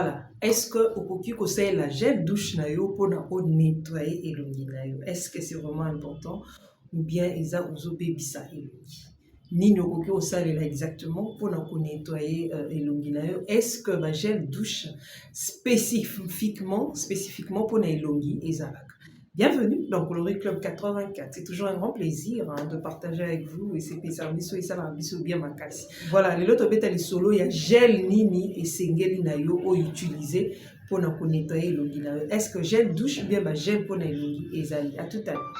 Voilà. Est-ce que okoki kosalela la gel douche na yo pour nettoyer elongi na yo? Est-ce que c'est vraiment important ou bien eza ozobebisa elongi? Nini okoki kosalela exactement pour nettoyer elongi na yo? Est-ce que ba gel douche spécifiquement pour elongi ezalaka? Bienvenue dans Coloris Club 84. C'est toujours un grand plaisir de partager avec vous et c'est service et ça la biso bien makasi. Voilà, les autres bêta les solo il y a gel nini et sengeli na yo o utiliser pour nettoyer elongi na yo. Est-ce que gel douche ou bien ba gel pour elongi ezali? À tout à l'heure.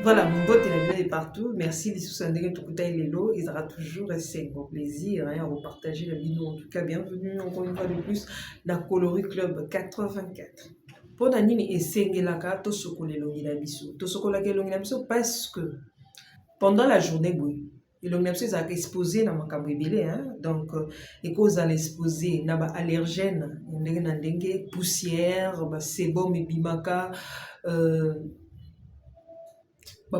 Voilà, mon bot est partout. Merci, Lissou-Sandé, Tokuta et Lelo. Il sera toujours assez bon plaisir à repartager la vidéo. En tout cas, bienvenue encore une fois de plus dans Coloris Club 84. Pour Nanini et Sengelaka, Tosokole Longinabiso. Tosokole Longinabiso parce que pendant la journée, Longinabiso a exposé dans ma cabébélé. Donc, et cause à l'exposé, n'a pas allergène, poussière, sébum et bimaka.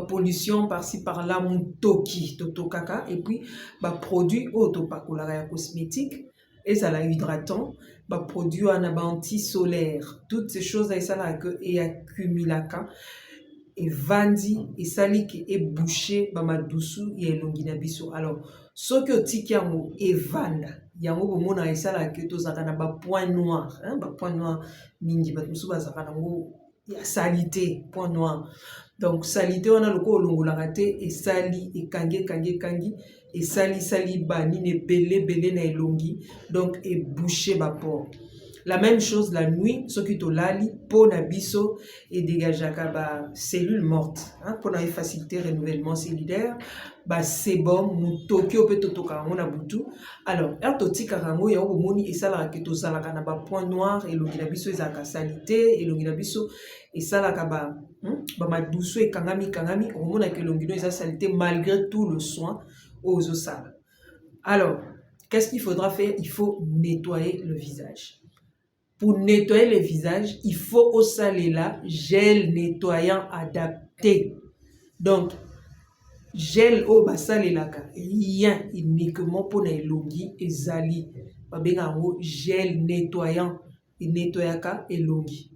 Pollution par-ci par-là, mutoki, totokaka, et puis produit autopacolara cosmétique, et ça la hydratant, produit anti-solaire, toutes ces choses ça là que et accumulaka et vandi et sali et bouché madousu et longina biso. Alors ce que tikiamo et vanda yango bomona et ça là que to zakana point noir point noir mingi batusu bazakana ngo salité point noir. Donc salité on a le ko longola raté et sali et kangi et sali bani ne belé na elongi donc et boucher port. La même chose la nuit, ce qui to lali po na biso et dégageaka cellules mortes pour na faciliter renouvellement cellulaire sebum mutoki ope totoka na butu. Alors ertotika rango ya omoni et sala ke to sala kana point noir et longi na biso ezaka salité et longi na biso et sala ka madousu et kangami omona ke longi no eza salité malgré tout le soin aux osala. Alors qu'est-ce qu'il faudra faire? Il faut nettoyer le visage. Pour nettoyer le visage, il faut au salela gel nettoyant adapté. Donc, gel au basalelaka, rien uniquement pour les longi et zali. Gel nettoyant et nettoyaka et longi.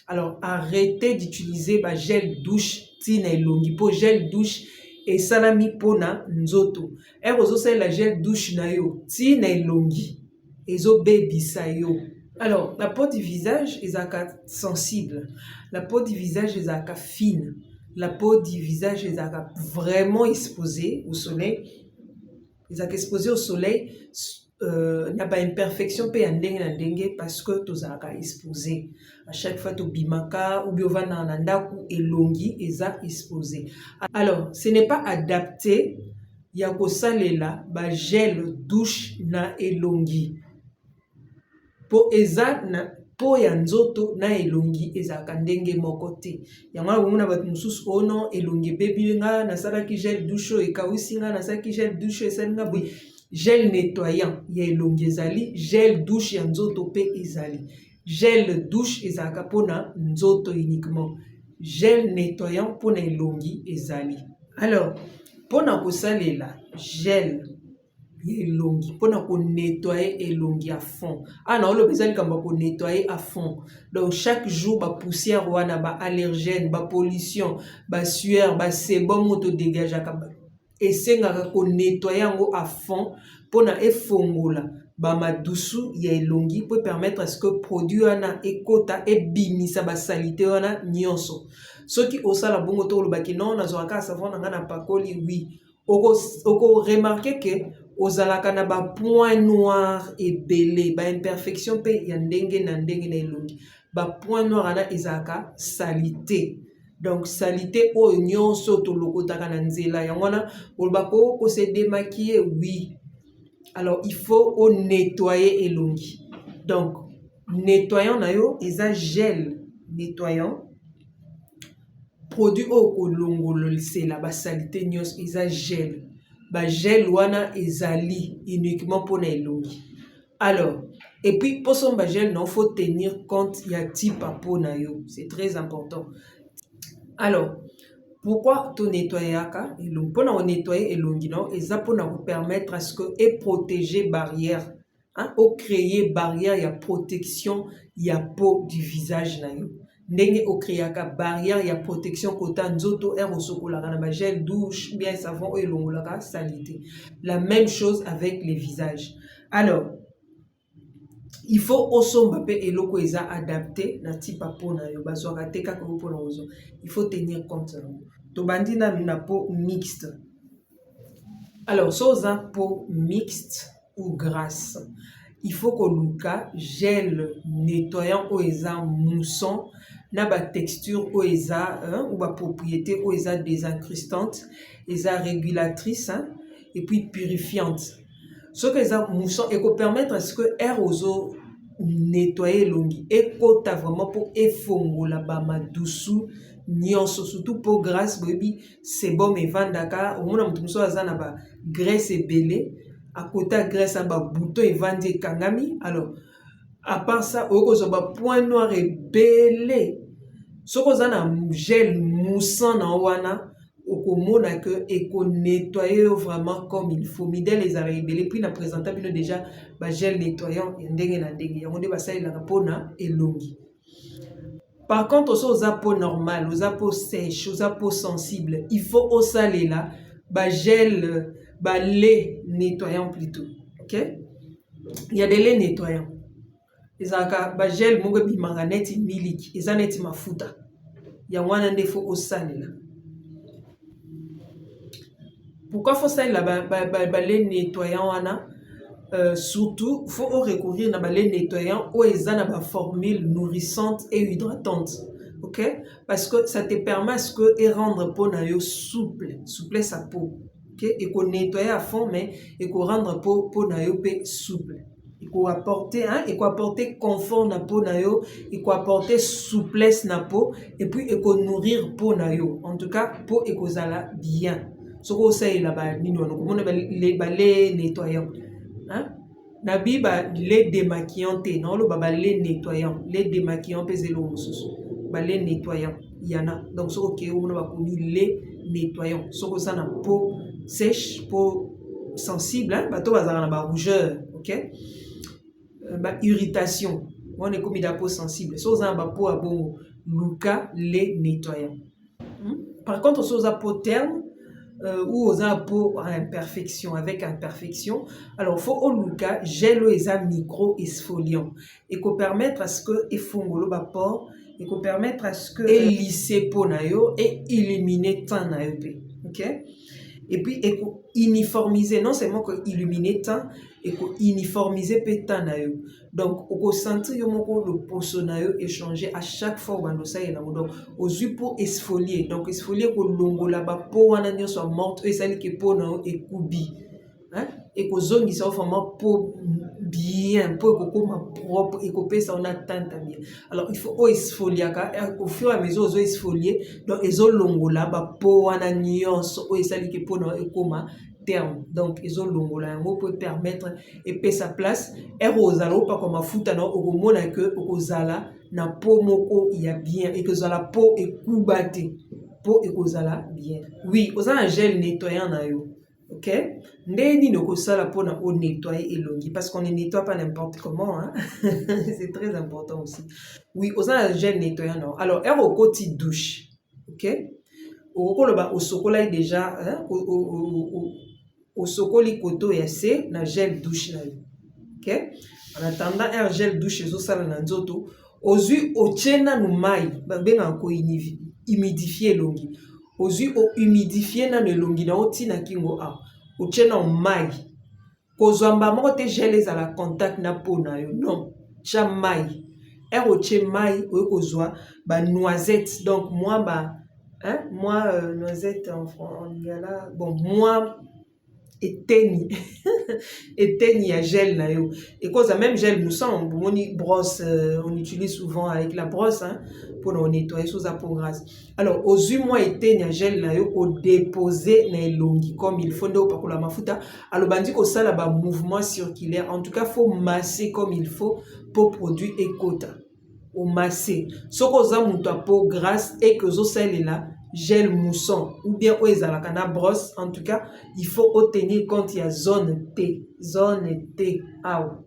Alors, arrêtez d'utiliser gel douche tina et longi. Pour gel douche et salami pona nzoto. Et vous aussi la gel douche na yo tina et longi. Et zo baby sa yo. Alors, la peau du visage est sensible. La peau du visage est fine. La peau du visage est vraiment exposée au soleil. Ils sont exposés au soleil. Il n'y a pas imperfection parce que tu es exposé. À chaque fois, tu bimaka ou biovananandaku et longi est exposé. Alors, ce n'est pas adapté. Il y a que gel douche na elongi. Po eza na po ya nzoto na elongi ezaka ndenge moko te. Yango bomona bato mususu ono elongi bebi nga nasalaki gel douche e kawisi nga nasalaki gel douche esalinga boye gel nettoyant ya elongi ezali, gel douche ya nzoto pe ezali. Gel douche ezalaka pona nzoto uniquement. Gel nettoyant pona elongi ezali. Alors, pona kosalela gel elongi pour nettoyer elongi à fond. On a besoin de nettoyer à fond. Donc chaque jour poussière wana allergène, pollution, sueur, sébum auto dégage et c'est qu'on nettoyer à fond pour na efongola madousu ya elongi pour permettre à ce que produit wana ekota et bimisa salité wana nyonso. Ceux qui osala bongo to lobaki non na zoaka savon na pakoli oui. Oko remarquer que ozalaka na point noir et belé, imperfection pe ya ndenge na elongi. Point noir ana ezaka salité. Donc salité o nyonso to lokotaka na nzela yangona olbako ko se démaquiller oui. Alors il faut nettoyer elongi. Donc nettoyant na yo eza gel nettoyant produit au kolongolo c'est la salité nyos eza gel. Gel wana ezali uniquement pour elongi. Alors, Et puis, pour son gel, il faut tenir compte, il y a type à peau na yo. C'est très important. Alors, pourquoi tu nettoyer aka? Pour nettoyer elongino, et ça pour nous permettre à ce que et protéger barrière, hein, ou créer barrière, il y a protection, il y a peau du visage na yo. Ndenge o créer aka barrière, il y a protection côté nzoto air au sokola na gel douche, bien savon et longolaka salité. La même chose avec les visages. Alors, il faut aussi mbappé et loko eza adapté na type à peau na yo bazwaka te kaka po na ozo. Il faut tenir compte. To bandi na peau mixte. Alors, so za peau mixte ou grasse, il faut que luka gel nettoyant ou eza mousson na ba texture ou eza ou ba propriété ou eza désincrustante, eza régulatrice hein, et puis purifiante. Ce que ça mousson et peut permettre à ce que air ozo nettoyer longi et kota vraiment pour efongola ba madusu nyonso surtout pour graisse baby c'est bon mais vandaka au mona mutu muso azana ba graisse ebele à côté graisse ba bouton et vandi kangami. Alors à part ça oko ba point noir ebele soko zana gel moussant na wana okomona que eko nettoyer vraiment comme il faut midèle les arabes puis na présenter bino déjà ba gel nettoyant ndenge na ndenge yango nde basalelaka mpona elongi. Par contre aux peau normale, aux peau sèche, aux peau sensible, il faut osalela ba gel ba lait nettoyant plutôt. OK? Il y a des laits nettoyants. Ezaka ba gel moko bimanga neti miliki, eza neti mafuta. Ya wana nde faut osalela. Pourquoi faut ça la lait nettoyant wana surtout faut recourir à lait nettoyant où ils ont une formule nourrissante et hydratante. OK? Parce que ça te permet de rendre peau na yo souple sa peau. OK? Et qu'on nettoie à fond mais et qu'on rendre peau na yo souple. Et qu'on apporter hein, et qu'on apporter confort na peau na yo, et qu'on apporter souplesse na peau et puis et qu'on nourrir peau na yo. En tout cas, peau et qu'on zala bien. Ce qu'on sait là-bas, on a les nettoyants. Hein? Nabi ba les démaquillants, non le baba les nettoyants, les démaquillants pèse le ba les nettoyants. Il y en a. Donc ce qu'on a connu les nettoyants. Ce qu'on a peau sèche, peau sensible, hein? Ba to bazana ba rougeur, OK? Ba irritation. On est comme de la peau sensible. Ce qu'on a ba peau à bon luka les nettoyants. Par contre, ce qu'on a peau terne ou aux peau à imperfection, avec imperfection, alors il faut au cas gel et micro exfoliant et qu'on permettre à ce que et fongolo vapeur et qu'on permettre à ce que et lisser peau nayo et éliminer teint nayo, OK? Et puis et qu'on uniformiser non seulement que illuminer teint et qu'on uniformiser teint nayo. Donc au sentir yo moko le poso nayo échanger à chaque fois où on ça y donc aux yeux pour exfolier. Donc exfolier ko longo la ba peau wana nyo soit morte et celle qui peau nayo et kubi. Hein? Et que zone qui sont vraiment peau bien, peau propre et que ça on a tant bien. Alors il faut exfolier au fur et à mesure aux exfolier donc ils ont longo la ba peau wana nyo et celle qui peau nayo et comme terme. Donc ils ont longola on peut permettre et payer sa place et rosalo pas comme futa na au mona que ozala na peau moko il y a bien et que la peau est kubaté peau et ozala bien. Oui, ozala un gel nettoyant na yo. OK? Ndeni no sala peau na o nettoyer elongi parce qu'on ne nettoie pas n'importe comment hein. C'est très important aussi. Oui, ozala un gel nettoyant non. Alors er au côté douche. OK? Au sokola déjà hein, au sokoli koto ya se na gel douche na yo. OK? En attendant un gel douche zo sala na nzoto ozui ochena no mai benga ko humidifier longi ozui o humidifier na le longi na otina kingo a ochena o mai kozwamba moko te gel ezala contact na peau na yo non cha mai oche mai okozwa ba noisette donc moi noisette en lingala bon moi eteni eteni ya gel na yo. Et cause même gel moussant, on brosse, on utilise souvent avec la brosse hein, pour nettoyer sous la peau grasse. Alors aux moi eteni ya gel na yo au déposer na elongi comme il faut ndo pakola mafuta. Alors bandi ko sala ba mouvement circulaire. En tout cas faut masser comme il faut pour produire ekota. Au masser. Soko za muto peau grasse et que zo sel là gel moussant ou bien au ezalaka brosse. En tout cas, il faut tenir compte il y a zone T, zone T out,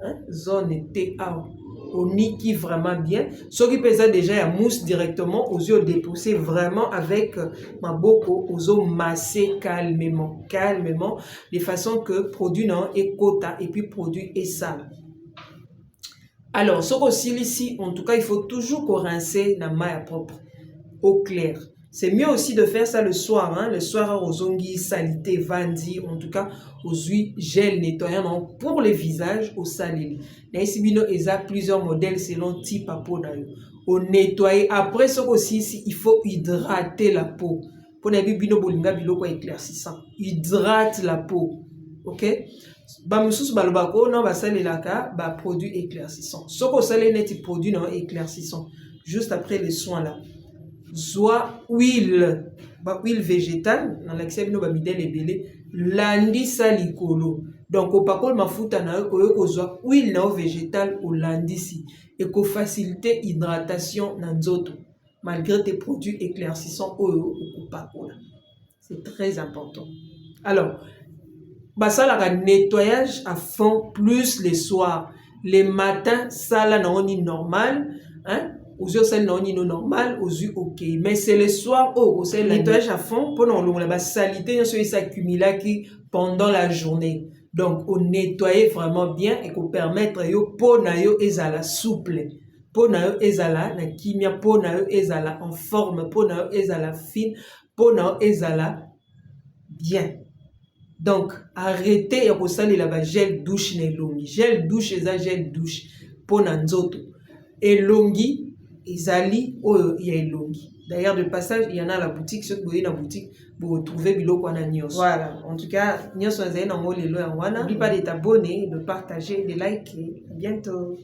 hein? Zone T out. On qui vraiment bien. Ce qui pèse déjà la mousse directement aux yeux dépousser vraiment avec ma boko aux yeux masser calmement, calmement, de façon que produit non et quota et puis produit et sale. Alors, ce qu'on ici, en tout cas, il faut toujours rincer la main propre, eau claire. C'est mieux aussi de faire ça le soir, hein? Le soir aux ongles salité, vandi, en tout cas aux huiles gel nettoyant pour le visage au salé. Ici, il y a plusieurs modèles selon type à peau d'ailleurs. Au nettoyer, après ce aussi, il faut hydrater la peau. Pour ne bino bolinga biloko éclaircissant. Hydrate la peau. OK? Ba mususu balobako non ba salelaka ba produit éclaircissant. Ce qu'on salé net produit non éclaircissant. Juste après les soins là. Soit huile végétale dans l'accès no ba midèle ebele landi salikolo. Donc au pakol mafuta na ko soit huile na végétale au landisi et ko faciliter hydratation na nzoto malgré tes produits éclaircissants au pakol. C'est très important. Alors ça la nettoyage à fond plus les soirs. Les matins ça là non normal hein. Aux yeux c'est non normal, aux yeux ok, mais c'est le soir oh c'est le nettoyage à fond pour non la saleté ne s'accumule qui pendant la journée. Donc on nettoyer vraiment bien et qu'on permettre yo peau na yo ezala souple, peau na yo ezala na kimia, peau na yo ezala en forme, peau na yo ezala fine, peau na yo ezala bien. Donc arrêtez et resali la gel douche na longi, gel douche eza gel douche pour na nzoto et longi Izali ou il y a longi. D'ailleurs de passage il y en a à la boutique, ceux qui voyez dans la boutique vous retrouvez biloko wana nyos. Voilà, en tout cas nyos wana na ngolelo ya wana. N'oublie pas de t'abonner, de partager, de liker. À bientôt.